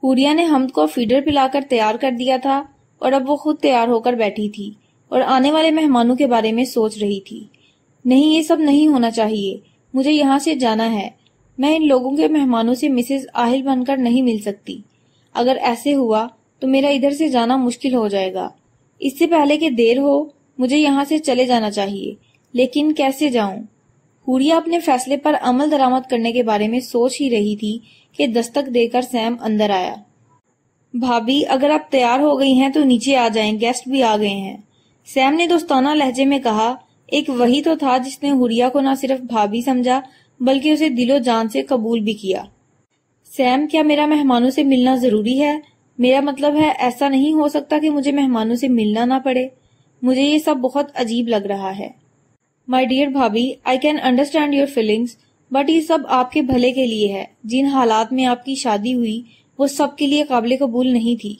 حوریہ نے حمد کو فیڈر پلا کر تیار کر دیا تھا اور اب وہ خود تیار ہو کر بیٹھی تھی اور آنے والے مہمانوں کے بارے میں سوچ رہی تھی۔ نہیں، یہ سب نہیں ہونا چاہیے، مجھے یہاں سے جانا ہے۔ میں ان لوگوں کے مہمانوں سے مسز آہل بن کر نہیں مل سکتی۔ اگر ایسے ہوا تو میرا ادھر سے جانا مشکل ہو جائے گا۔ اس سے پہلے کہ دیر ہو مجھے یہاں سے چلے جانا چاہیے، لیکن کیسے جاؤں؟ حوریہ اپنے فیصلے پر عمل درآمد کرنے کے بارے میں سوچ ہی رہی تھی کہ دستک دے کر سیم اندر آیا۔ بھابی، اگر آپ تیار ہو گئی ہیں تو نیچے آ جائیں، گیسٹ بھی آ گئے ہیں، سیم نے دوستانہ لہجے میں کہا۔ ایک وہی تو تھا جس نے حوریہ کو نہ صرف بھابی سمجھا بلکہ اسے دل و جان سے قبول بھی کیا۔ سیم، کیا میرا مہمانوں سے ملنا ضروری ہے؟ میرا مطلب ہے ایسا نہیں ہو سکتا کہ مجھے مہمانوں سے ملنا نہ پڑے۔ مجھے یہ سب بہت عجیب لگ رہا ہے۔ مائی ڈیئر بھابی، I can understand your feelings, but یہ سب آپ کے بھلے کے لیے ہے۔ جن حالات میں آپ کی شادی ہوئی وہ سب کے لیے قابل قبول نہیں تھی۔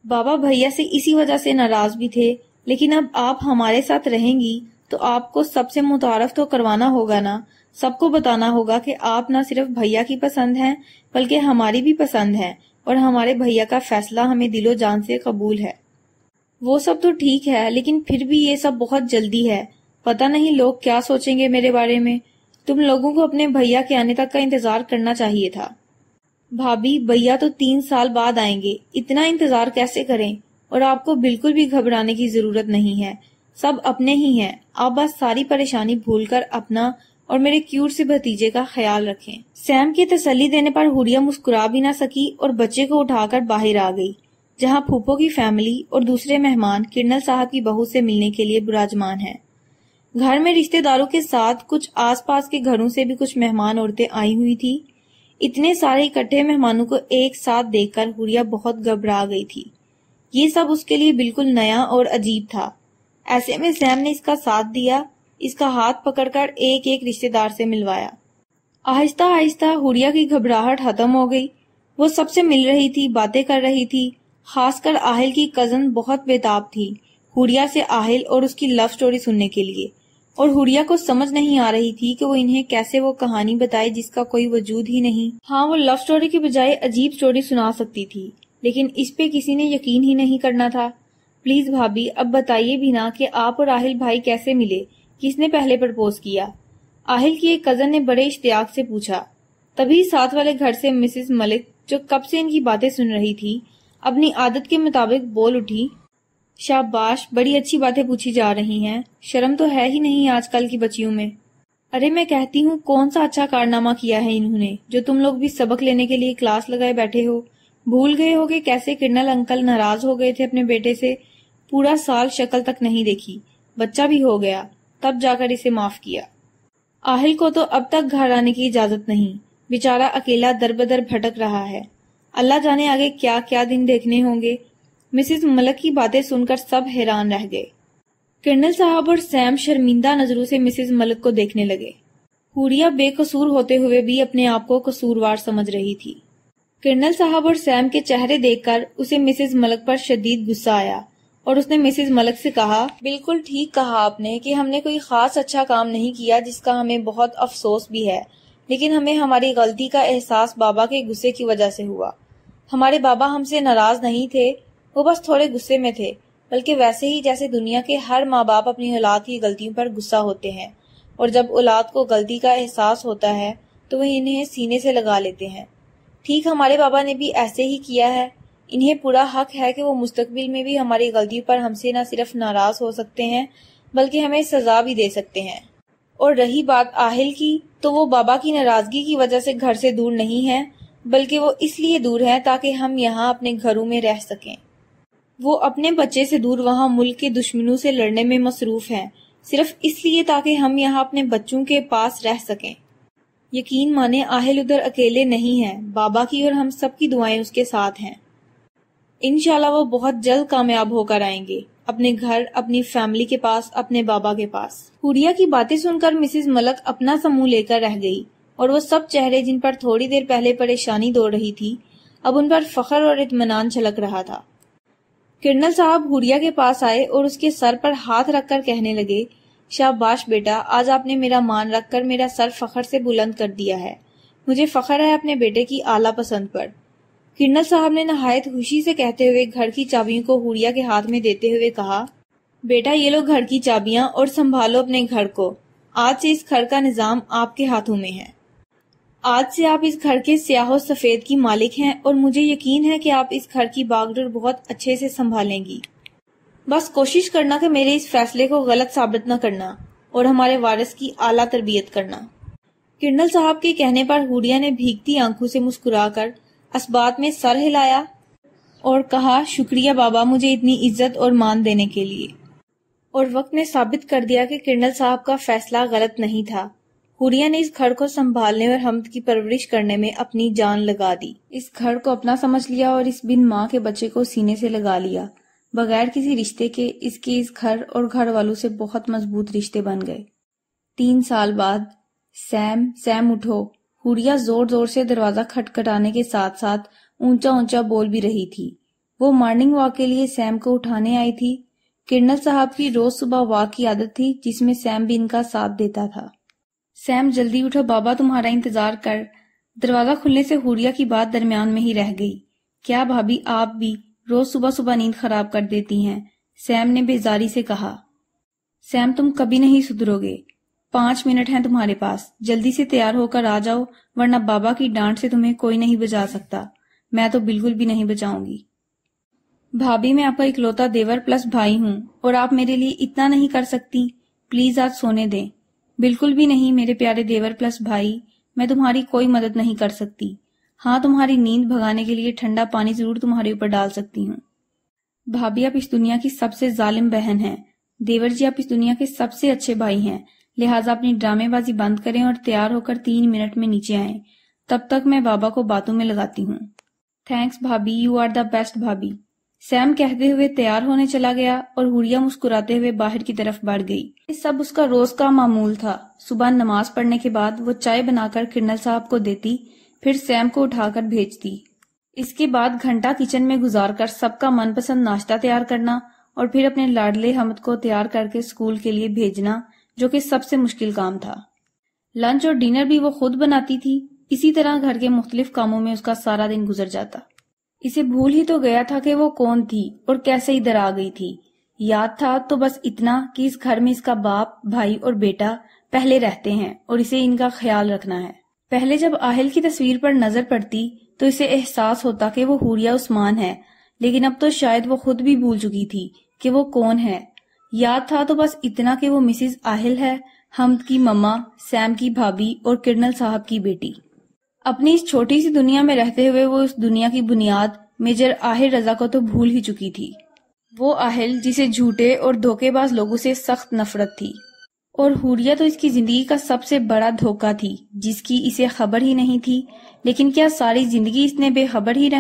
بابا بھیا سے اسی وجہ سے ناراض بھی تھے، لیکن اب آپ ہمارے ساتھ رہیں گی تو آپ کو سب سے متعارف تو کروانا ہوگا نا، سب کو بتانا ہوگا کہ آپ نہ صرف بھیا کی پسند ہیں بلکہ ہماری بھی پسند ہیں، اور ہمارے بھیا کا فیصلہ ہمیں دل و جان سے قبول ہے۔ وہ سب تو ٹھیک ہے، لیکن پھر بھی یہ سب بہت جلدی ہے۔ پتہ نہیں لوگ کیا سوچیں گے میرے بارے میں۔ تم لوگوں کو اپنے بھیا کے آنے تک کا انتظار کرنا چاہیے تھا۔ بھابی، بھیا تو 3 سال بعد آئیں گے، اتنا انتظار کیسے کریں؟ اور آپ کو بالکل بھی گھبرانے کی ضرورت نہیں ہے، سب اپنے ہی ہیں۔ آپ بس ساری پریشانی بھول کر اپنا اور میرے کیوٹ سے بھتیجے کا خیال رکھیں۔ سیم کی تسلی دینے پر حوریہ مسکرا بھی نہ سکی اور بچے کو اٹھا کر باہر آ گئی، جہاں پھوپھو کی فیملی اور دوسرے مہمان کرنل صاحب کی بہو سے ملنے کے لیے براجمان ہیں۔ گھر میں رشتہ داروں کے ساتھ کچھ آس پاس کے گھروں سے بھی کچھ مہمان عورتیں آئی ہوئی تھی۔ اتنے سارے اکٹھے مہمانوں کو ایک ساتھ دیکھ کر حوریہ بہت گھبرا گئی تھی۔ یہ سب اس کے لیے بالکل نیا اور عجیب تھا۔ ایسے میں سیم نے اس کا ساتھ دیا، اس کا ہاتھ پکڑ کر ایک ایک رشتہ دار سے ملوایا۔ آہستہ آہستہ حوریہ کی گھبراہٹ ختم ہو گئی۔ وہ سب سے مل رہی تھی، باتیں کر رہی تھی۔ خاص کر آہل کی کزن بہت بےتاب تھی حوریہ سے آہل اور اس کی لو سٹوری سننے کے لیے، اور حوریہ کو سمجھ نہیں آ رہی تھی کہ وہ انہیں کیسے وہ کہانی بتائے جس کا کوئی وجود ہی نہیں۔ ہاں، وہ لو سٹوری کی بجائے عجیب سٹوری سنا سکتی تھی، لیکن اس پہ کسی نے یقین ہی نہیں کرنا تھا۔ پلیز بھابی، اب بتائیے بھی نا کہ آپ اور آہل بھائی کیسے ملے، کس نے پہلے پرپوز کیا؟ آہل کی ایک کزن نے بڑے اشتیاق سے پوچھا۔ تبھی ساتھ والے گھر سے مسز ملک، جو کب سے ان کی باتیں سن رہی تھی، اپنی عادت کے مطابق بول اٹھی۔ شاباش، بڑی اچھی باتیں پوچھی جا رہی ہیں، شرم تو ہے ہی نہیں آج کل کی بچیوں میں۔ ارے میں کہتی ہوں کون سا اچھا کارنامہ کیا ہے انہوں نے، جو تم لوگ بھی سبق لینے کے لیے کلاس لگائے بیٹھے ہو؟ بھول گئے ہو کہ کیسے کرنل انکل ناراض ہو گئے تھے اپنے بیٹے سے؟ پورا سال شکل تک نہیں دیکھی، بچہ بھی ہو گیا، تب جا کر اسے معاف کیا۔ آہل کو تو اب تک گھر آنے کی اجازت نہیں، بیچارہ اکیلا در بدر بھٹک رہا ہے۔ اللہ جانے آگے کیا کیا دن دیکھنے ہوں گے۔ مسز ملک کی باتیں سن کر سب حیران رہ گئے۔ کرنل صاحب اور سیم شرمندہ نظروں سے مسز ملک کو دیکھنے لگے۔ حوریہ بے قصور ہوتے ہوئے بھی اپنے آپ کو قصوروار سمجھ رہی تھی۔ کرنل صاحب اور سیم کے چہرے دیکھ کر اسے مسز ملک پر شدید غصہ آیا، اور اس نے مسز ملک سے کہا، بالکل ٹھیک کہا آپ نے کہ ہم نے کوئی خاص اچھا کام نہیں کیا جس کا ہمیں بہت افسوس بھی ہے، لیکن ہمیں ہماری غلطی کا احساس بابا کے غصے کی وجہ سے ہوا۔ ہمارے بابا ہم سے ناراض نہیں تھے، وہ بس تھوڑے غصے میں تھے، بلکہ ویسے ہی جیسے دنیا کے ہر ماں باپ اپنی اولاد کی غلطیوں پر غصہ ہوتے ہیں، اور جب اولاد کو غلطی کا احساس ہوتا ہے تو وہ انہیں سینے سے لگا لیتے ہیں۔ ٹھیک ہمارے بابا نے بھی ایسے ہی کیا ہے۔ انہیں پورا حق ہے کہ وہ مستقبل میں بھی ہماری غلطیوں پر ہم سے نہ صرف ناراض ہو سکتے ہیں بلکہ ہمیں سزا بھی دے سکتے ہیں۔ اور رہی بات آہل کی، تو وہ بابا کی ناراضگی کی وجہ سے گھر سے دور نہیں ہے، بلکہ وہ اس لیے دور ہیں تاکہ ہم یہاں اپنے گھروں میں رہ سکیں۔ وہ اپنے بچے سے دور وہاں ملک کے دشمنوں سے لڑنے میں مصروف ہیں، صرف اس لیے تاکہ ہم یہاں اپنے بچوں کے پاس رہ سکیں۔ یقین مانے آہل ادھر اکیلے نہیں ہیں، بابا کی اور ہم سب کی دعائیں اس کے ساتھ ہیں۔ انشاءاللہ وہ بہت جلد کامیاب ہو کر آئیں گے، اپنے گھر، اپنی فیملی کے پاس، اپنے بابا کے پاس۔ حوریہ کی باتیں سن کر مسز ملک اپنا سا منہ لے کر رہ گئی، اور وہ سب چہرے جن پر تھوڑی دیر پہلے پریشانی دوڑ رہی تھی، اب ان پر فخر اور اطمینان چھلک رہا تھا۔ کرنل صاحب حوریہ کے پاس آئے اور اس کے سر پر ہاتھ رکھ کر کہنے لگے، شاباش بیٹا، آج آپ نے میرا مان رکھ کر میرا سر فخر سے بلند کر دیا ہے۔ مجھے فخر ہے اپنے بیٹے کی اعلیٰ پسند پر۔ کرنل صاحب نے نہایت خوشی سے کہتے ہوئے گھر کی چابیوں کو حوریہ کے ہاتھ میں دیتے ہوئے کہا، بیٹا یہ لو گھر کی چابیاں اور سنبھالو اپنے گھر کو۔ آج سے اس گھر کا نظام آپ کے ہاتھوں میں ہے۔ آج سے آپ اس گھر کے سیاہ و سفید کی مالک ہیں اور مجھے یقین ہے کہ آپ اس گھر کی باغ ڈور بہت اچھے سے سنبھالیں گی۔ بس کوشش کرنا کہ میرے اس فیصلے کو غلط ثابت نہ کرنا اور ہمارے وارث کی اعلیٰ تربیت کرنا۔ کرنل صاحب کے کہنے پر حوریہ نے بھیگتی آنکھوں سے مسکرا کر اسبات میں سر ہلایا اور کہا، شکریہ بابا مجھے اتنی عزت اور مان دینے کے لیے۔ اور وقت نے ثابت کر دیا کہ کرنل صاحب کا فیصلہ غلط نہیں تھا۔ حوریہ نے اس گھر کو سنبھالنے اور حمد کی پرورش کرنے میں اپنی جان لگا دی۔ اس گھر کو اپنا سمجھ لیا اور اس بن ماں کے بچے کو سینے سے لگا لیا۔ بغیر کسی رشتے کے اس گھر اور گھر والوں سے بہت مضبوط رشتے بن گئے۔ 3 سال بعد سیم اٹھو۔ حوریہ زور زور سے دروازہ کھٹکھٹانے کے ساتھ ساتھ اونچا اونچا بول بھی رہی تھی۔ وہ مارننگ واک کے لیے سیم کو اٹھانے آئی تھی۔ کرنل صاحب کی روز صبح واک کی عادت تھی جس میں سیم بھی ان کا ساتھ دیتا تھا۔ سیم جلدی اٹھو بابا تمہارا انتظار کر۔ دروازہ کھلنے سے حوریہ کی بات درمیان میں ہی رہ گئی۔ کیا بھابی آپ بھی روز صبح صبح نیند خراب کر دیتی ہیں؟ سیم نے بیزاری سے کہا۔ سیم تم کبھی نہیں سدھرو گے۔ 5 منٹ ہیں تمہارے پاس، جلدی سے تیار ہو کر آ جاؤ ورنہ بابا کی ڈانٹ سے تمہیں کوئی نہیں بچا سکتا۔ میں تو بالکل بھی نہیں بچاؤں گی۔ بھابی میں آپ کا اکلوتا دیور پلس بھائی ہوں اور آپ میرے لیے اتنا نہیں کر سکتی؟ پلیز آج سونے دیں۔ بالکل بھی نہیں میرے پیارے دیور پلس بھائی، میں تمہاری کوئی مدد نہیں کر سکتی۔ ہاں تمہاری نیند بھگانے کے لیے ٹھنڈا پانی ضرور تمہارے اوپر ڈال سکتی ہوں۔ بھابی آپ اس دنیا کی سب سے ظالم بہن ہیں۔ دیور جی آپ اس دنیا کے سب سے اچھے بھائی ہیں، لہٰذا اپنی ڈرامے بازی بند کریں اور تیار ہو کر 3 منٹ میں نیچے آئیں۔ تب تک میں بابا کو باتوں میں لگاتی ہوں۔ تھینکس بھابی، یو آر دا بیسٹ بھابی۔ سیم کہتے ہوئے تیار ہونے چلا گیا اور حوریہ مسکراتے ہوئے باہر کی طرف بڑھ گئی۔ یہ سب اس کا روز کا معمول تھا۔ صبح نماز پڑھنے کے بعد وہ چائے بنا کر کرنل صاحب کو دیتی، پھر سیم کو اٹھا کر بھیجتی۔ اس کے بعد گھنٹہ کچن میں گزار کر سب کا من پسند ناشتہ تیار کرنا اور پھر اپنے لاڈلے حمد کو تیار کر کے اسکول کے لیے بھیجنا، جو کہ سب سے مشکل کام تھا۔ لنچ اور ڈنر بھی وہ خود بناتی تھی۔ اسی طرح گھر کے مختلف کاموں میں اس کا سارا دن گزر جاتا۔ اسے بھول ہی تو گیا تھا کہ وہ کون تھی اور کیسے ادھر آ گئی تھی۔ یاد تھا تو بس اتنا کہ اس گھر میں اس کا باپ، بھائی اور بیٹا پہلے رہتے ہیں اور اسے ان کا خیال رکھنا ہے۔ پہلے جب آہل کی تصویر پر نظر پڑتی تو اسے احساس ہوتا کہ وہ حوریہ عثمان ہے، لیکن اب تو شاید وہ خود بھی بھول چکی تھی کہ وہ کون ہے۔ یاد تھا تو بس اتنا کہ وہ مسز آہل ہے، حمد کی مما، سیم کی بھابی اور کرنل صاحب کی بیٹی۔ اپنی اس چھوٹی سی دنیا میں رہتے ہوئے وہ اس دنیا کی بنیاد میجر آہل رضا کو تو بھول ہی چکی تھی۔ وہ آہل جسے جھوٹے اور دھوکے باز لوگوں سے سخت نفرت تھی، اور حوریہ تو اس کی زندگی کا سب سے بڑا دھوکہ تھی جس کی اسے خبر ہی نہیں تھی۔ لیکن کیا ساری زندگی اس نے بے خبر ہی رہنا